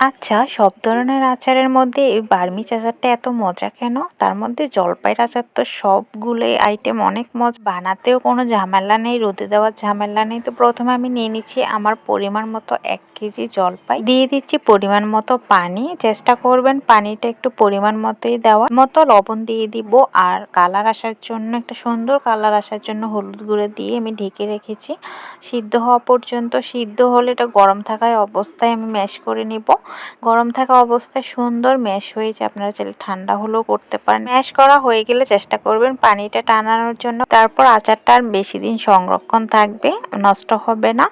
আচ্ছা, সব ধরনের আচারের মধ্যে এই বার্মিজ আচারটা এত মজা কেন? তার মধ্যে জলপাইয়ের আচার তো সবগুলোই আইটেম অনেক মজা, বানাতেও কোনো ঝামেলা নেই, রোদে দেওয়ার ঝামেলা নেই। তো প্রথমে আমি নিয়ে নিচ্ছি আমার পরিমাণ মতো 1 কেজি জলপাই, দিয়ে দিচ্ছি পরিমাণ মতো পানি। চেষ্টা করবেন পানিটা একটু পরিমাণ মতোই দেওয়ার, মতো লবণ দিয়ে দিব। আর কালার আসার জন্য, একটা সুন্দর কালার আসার জন্য হলুদ গুঁড়ো দিয়ে আমি ঢেকে রেখেছি সিদ্ধ হওয়া পর্যন্ত। সিদ্ধ হলে এটা গরম থাকায় অবস্থায় আমি ম্যাশ করে নিব। গরম থাকা অবস্থায় সুন্দর ম্যাশ হয়েছে, আপনারা চাইলে ঠান্ডা হলেও করতে পারেন। ম্যাশ করা হয়ে গেলে চেষ্টা করবেন পানিটা টানানোর জন্য, তারপর আচারটা আর বেশি দিন সংরক্ষণ থাকবে, নষ্ট হবে না।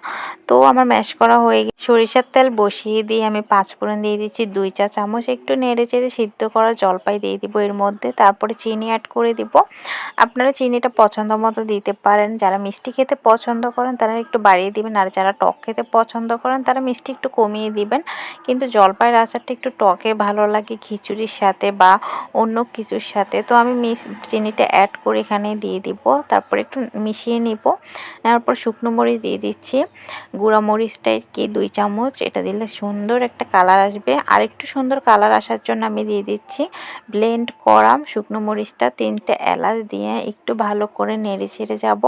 তো আমার ম্যাশ করা হয়ে গেছে। সরিষার তেল বসিয়ে দিয়ে আমি 5 ফোড়ন দিয়ে দিচ্ছি 2 চা চামচ, একটু নেড়ে চেড়ে সিদ্ধ করা জলপাই দিয়ে দিব এর মধ্যে। তারপরে চিনি অ্যাড করে দিব। আপনারা চিনিটা পছন্দ মতো দিতে পারেন, যারা মিষ্টি খেতে পছন্দ করেন তারা একটু বাড়িয়ে দিবেন, আর যারা টক খেতে পছন্দ করেন তারা মিষ্টি একটু কমিয়ে দিবেন। কিন্তু জলপাইয়ের আচারটা একটু টকে ভালো লাগে খিচুড়ির সাথে বা অন্য কিছুর সাথে। তো আমি চিনিটা অ্যাড করে এখানে দিয়ে দিব, তারপর একটু মিশিয়ে নিব। নেওয়ার পর শুকনো মরিচ দিয়ে দিচ্ছি, গুঁড়া মরিচটা কি 2 চামচ, এটা দিলে সুন্দর একটা কালার আসবে। আর একটু সুন্দর কালার আসার জন্য আমি দিয়ে দিচ্ছি ব্লেন্ড করা শুকনো মরিচটা, 3টে এলাচ দিয়ে একটু ভালো করে নেড়ে ছেড়ে যাব।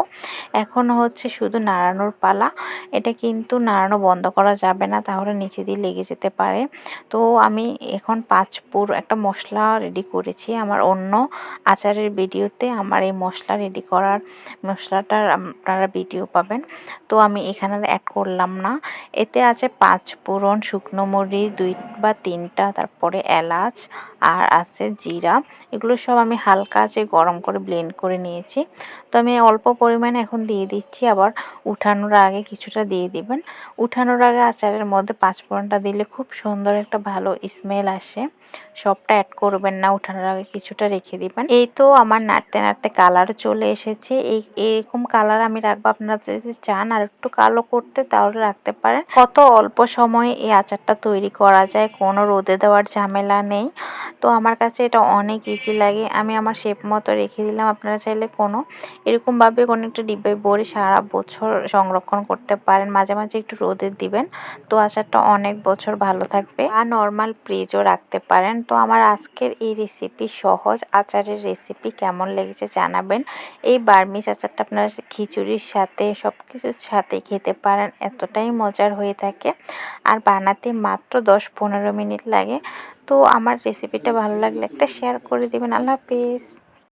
এখন হচ্ছে শুধু নাড়ানোর পালা। এটা কিন্তু নাড়ানো বন্ধ করা যাবে না, তাহলে নিচে দিয়ে লেগে যেতে পারে। তো আমি এখন 5 একটা মশলা রেডি করেছি আমার অন্য আচারের ভিডিওতে। আমার এই মশলা রেডি করার মশলাটার আপনারা ভিডিও পাবেন, তো আমি এখানে অ্যাড করলাম না। এতে আছে 5 ফোড়ন, শুকনো মরিচ 2 বা 3টা, তারপরে এলাচ আর আছে জিরা। এগুলো সব আমি হালকা আছে গরম করে ব্লেন্ড করে নিয়েছি। তো আমি অল্প পরিমাণে এখন দিয়ে দিচ্ছি, আবার উঠানোর আগে কিছুটা দিয়ে দিবেন। উঠানোর আগে আচারের মধ্যে 5 ফোড়নটা দিলে খুব সুন্দর একটা ভালো স্মেল আসে। সবটা অ্যাড করবেন না, উঠানোর আগে কিছুটা রেখে দিবেন। এই তো আমার নাড়তে নাড়তে কালার চলে এসেছে। এরকম কালার আমি রাখবো, আপনারা যদি চান আর একটু কালো করতে তাহলে রাখতে পারেন। কত অল্প সময়ে এই আচারটা তৈরি করা যায়, কোনো রোদে দেওয়ার ঝামেলা নেই। তো আমার কাছে এটা অনেক ইজি লাগে, আমি আমার শেপ মতো রেখে দিলাম। আপনারা চাইলে এরকমভাবে কোনো একটা ডিব্বায় ভরে সারা বছর সংরক্ষণ করতে পারেন, মাঝে মাঝে একটু রোদে দিবেন। তো আচারটা অনেক বছর ভালো থাকবে, আর নর্মাল ফ্রিজও রাখতে পারেন। তো আমার আজকের এই রেসিপি, সহজ আচারের রেসিপি কেমন লেগেছে জানাবেন। এই বার্মিজ আচারটা আপনারা খিচুড়ির সাথে সব কিছুর সাথে খেতে পারেন, এতটাই মজার হয়ে থাকে। আর বানাতে মাত্র 10-15 মিনিট লাগে। তো আমার রেসিপিটা ভালো লাগলে একটা শেয়ার করে দিবেন। আল্লাহ হাফেজ।